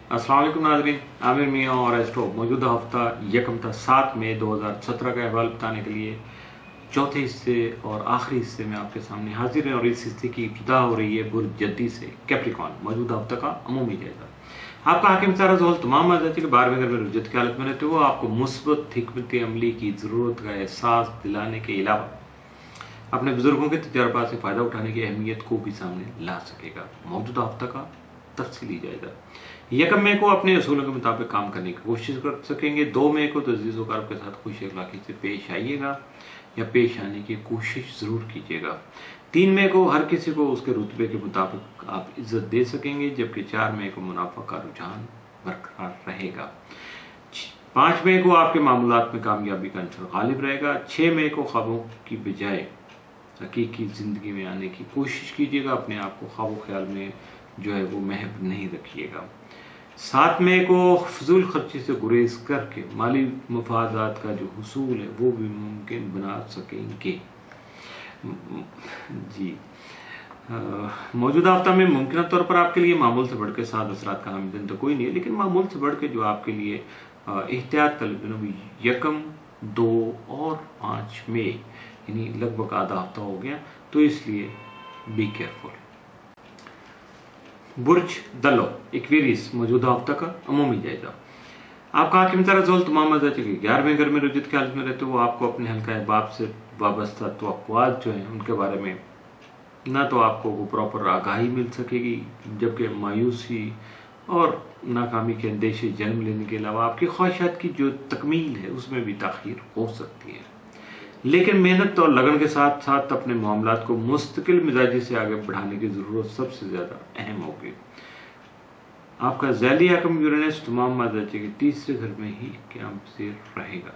अस्सलाम वालेकुम नाज़रीन, आमिर मियाँ और एस्ट्रो मौजूदा हफ्ता यकम था 7 मई 2017 का अहवाल बताने के लिए चौथे हिस्से और आखिरी हिस्से में आपके सामने हाजिर हैं। और इस हिस्से की इब्तिदा हो रही है बुर्ज जद्दी से कैप्रिकॉन मौजूदा हफ्ता का अमूमी जायजा। आपका हाकिम तारा तमाम आज़ादी के बार में अगर रुजत की हालत में रहते हो आपको मुस्बत हिकमत अमली की ज़रूरत का एहसास दिलाने के अलावा अपने बुजुर्गों के तजर्बात से फ़ायदा उठाने की अहमियत को भी सामने ला सकेगा। मौजूदा हफ्ता का तफसीली जायजा। यकम मई को अपने असूलों के मुताबिक काम करने की कोशिश कर सकेंगे। 2 मई को तज़ीज़ वकार के साथ खुश अखलाकी से पेश आइएगा या पेश आने की कोशिश ज़रूर कीजिएगा। 3 मई को हर किसी को उसके रुतबे के मुताबिक आप इज्जत दे सकेंगे, जबकि 4 मई को मुनाफा का रुझान बरकरार रहेगा। 5 मई को आपके मामलात में कामयाबी का अंसर गालिब रहेगा। 6 मई को ख्वाबों की बजाय हकीकी ज़िंदगी में आने की कोशिश कीजिएगा। अपने आप को ख्वाब ख्याल में जो है वो महब नहीं रखिएगा। 7 मई को फजूल खर्ची से गुरेज करके माली मफादात का जो हुसूल है वो भी मुमकिन बना सकेंगे। जी मौजूदा हफ्ता में मुमकिन तौर पर आपके लिए मामूल से बढ़ के 7 असरात का हामिल दिन तो कोई नहीं है, लेकिन मामूल से बढ़ के जो आपके लिए एहतियात तलब दिनों यकम 2 और 5 मई यानी लगभग आधा हफ्ता हो गया, तो इसलिए बी केयरफुल। बुर्ज दलो एक्वेरियस मौजूदा हफ्ता का अमूमी जायजा। आपका हाकिम तारा तमाम आज़ादी के 11वें घर में रुजत की हालत में रहते हो आपको अपने हल्का बाप से वाबस्ता तवक्कुआत जो हैं उनके बारे में ना तो आपको वो प्रॉपर आगाही मिल सकेगी, जबकि मायूसी और नाकामी के अंदेशे जन्म लेने के अलावा आपकी ख्वाहिशात की जो तकमील है उसमें भी ताख़ीर हो सकती है। लेकिन मेहनत और लगन के साथ साथ अपने मामलात को मुस्तकिल मिजाजी से आगे बढ़ाने की ज़रूरत सबसे ज़्यादा अहम होगी। आपका ज़ैली हकम यूरेनस तमाम आज़ादी के 3रे घर में ही क़याम पज़ीर रहेगा।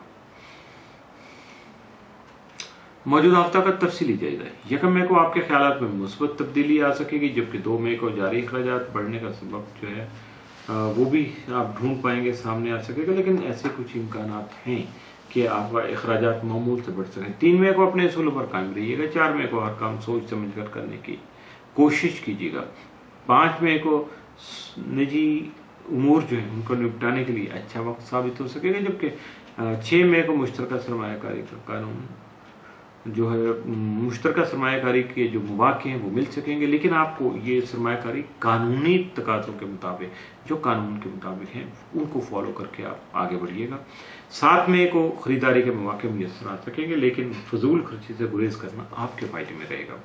मौजूदा हफ्ता का तफसीली जायजा। यकम मई को आपके ख्यालात में मुस्बत तब्दीली आ सकेगी, जबकि 2 मई को जारी अखराजात बढ़ने का सबब जो है वो भी आप ढूंढ पाएंगे, सामने आ सकेगा। लेकिन ऐसे कुछ इम्कानात हैं कि आपका अखराजात मामूल से बढ़ सकें। 3 मई को अपने असूलों पर कायम रहिएगा। 4 मई को हर काम सोच समझ कर करने की कोशिश कीजिएगा। 5 मई को निजी उमूर जो है उनको निपटाने के लिए अच्छा वक्त साबित हो सकेगा, जबकि 6 मई को मुश्तरका सरमायाकारी का कानून जो है मुश्तरका सरमायाकारी के जो मौक़े हैं वो मिल सकेंगे, लेकिन आपको ये सरमायाकारी कानूनी तकाज़ों के मुताबिक जो कानून के मुताबिक हैं उनको फॉलो करके आप आगे बढ़िएगा। 7 मई को ख़रीदारी के मौक़े मुयस्सर आ सकेंगे, लेकिन फजूल खर्ची से गुरेज करना आपके फ़ायदे में रहेगा।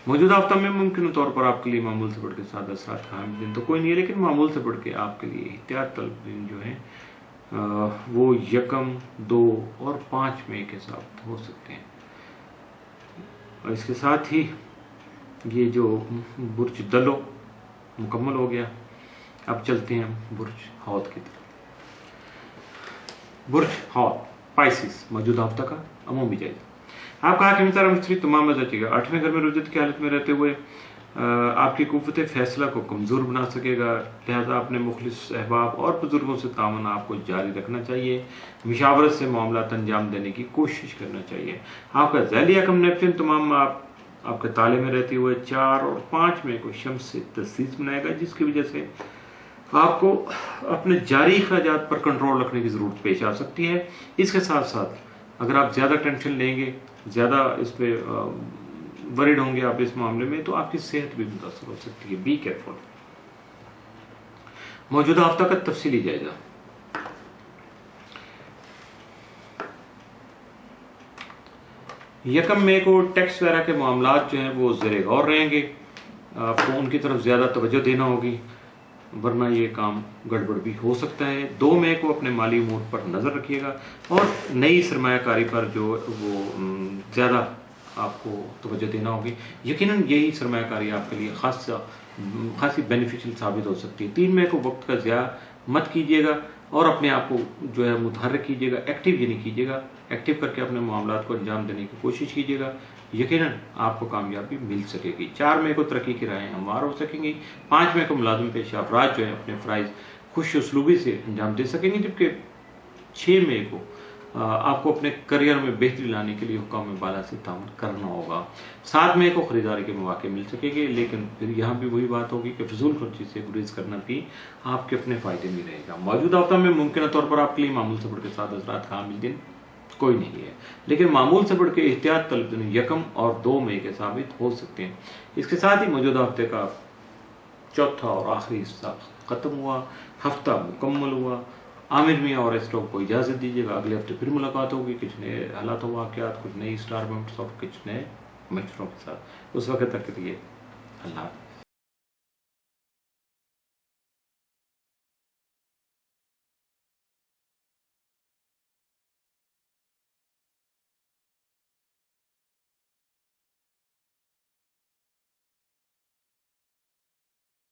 मौजूदा हफ्ता में मुमकिन तौर पर आपके लिए मामूल से बढ़ के 7 असरात का हामिल दिन तो कोई नहीं है, लेकिन मामूल से बढ़ के आपके लिए एहतियात तलब दिन जो है वो यकम 2 और 5 मई के साथ हो सकते हैं। और इसके साथ ही ये जो बुर्ज दलो मुकम्मल हो गया। अब चलते हैं हम बुर्ज हौद की तरफ। बुर्ज हौद पाइसिस मौजूदा हफ्ता का अमूमी जायजा। आपका हाकिम तारा मिस्त्री तमाम आज़ादी का 8वें घर में रुजत की हालत में रहते हुए आपकी कुव्वत फैसला को कमज़ोर बना सकेगा, लिहाजा अपने मुखलिस अहबाब और बुजुर्गों से तावन आपको जारी रखना चाहिए। मुशावरत से मामलात अंजाम देने की कोशिश करना चाहिए। आपका ज़ैली हकम नेप्चून तमाम आपके ताले में रहते हुए 4 और 5 मई को शम्स से तस्दीस बनाएगा, जिसकी वजह से आपको अपने जारी अखराजात पर कंट्रोल रखने की ज़रूरत पेश आ सकती है। इसके साथ साथ अगर आप ज़्यादा टेंशन लेंगे, ज़्यादा इस पर वरीड होंगे आप इस मामले में, तो आपकी सेहत भी मुतासर हो सकती है। Be careful. मौजूदा हफ्ता का तफसीली जायजा। यकम मई को टैक्स वगैरह के मामलात जो हैं वो ज़ेरे गौर रहेंगे, आपको उनकी तरफ ज़्यादा तवज्जो देना होगी, वरना ये काम गड़बड़ भी हो सकता है। 2 मई को अपने माली उमूर पर नज़र रखिएगा और नई सरमायाकारी पर जो वो ज़्यादा आपको तवज्जो देना होगी। यकीनन यही सरमायाकारी आपके लिए खासी बेनिफिशियल साबित हो सकती है। 3 मई को वक्त का ज़िया मत कीजिएगा और अपने आप को जो है मुतहर्रिक कीजिएगा, एक्टिव यानी कीजिएगा, एक्टिव करके अपने मामलात को अंजाम देने की कोशिश कीजिएगा। यकीनन आपको कामयाबी मिल सकेगी। 4 मई को तरक्की की राहें हमवार हो सकेंगी। 5 मई को मुलाजिम पेशा अफराद जो है अपने फ़राइज़ खुश उसलूबी से अंजाम दे सकेंगे, जबकि 6 मई को آپ کو اپنے کریئر میں بہتری لانے کے لیے حکام بالا سے تعاون کرنا ہوگا۔ 7 مئی کو خریداری کے مواقع مل سکے گے، لیکن پھر یہاں بھی وہی بات ہوگی کہ فضول خرچی سے گریز کرنا بھی آپ کے اپنے فائدے میں رہے گا۔ موجودہ ہفتہ میں ممکنہ طور پر آپ کے لیے معمول سے بڑھ کے 7 اثرات کا حامل دن کوئی نہیں ہے، لیکن معمول سے بڑھ کے احتیاط طلب دن 1 اور 2 مئی کے ثابت ہو سکتے ہیں۔ اس کے ساتھ ہی موجودہ ہفتے کا چوتھا اور آخری حصہ ختم ہوا، ہفتہ مکمل ہوا۔ عامر میاں اور اسٹاک کو اجازت دیجیے گا، اگلے ہفتے پھر ملاقات ہوگی کچھ نئے حالات و واقعات، کچھ نئی اسٹار بمپس اور کچھ نئے میچروں کے ساتھ۔ اس وقت تک کے لیے اللہ حافظ۔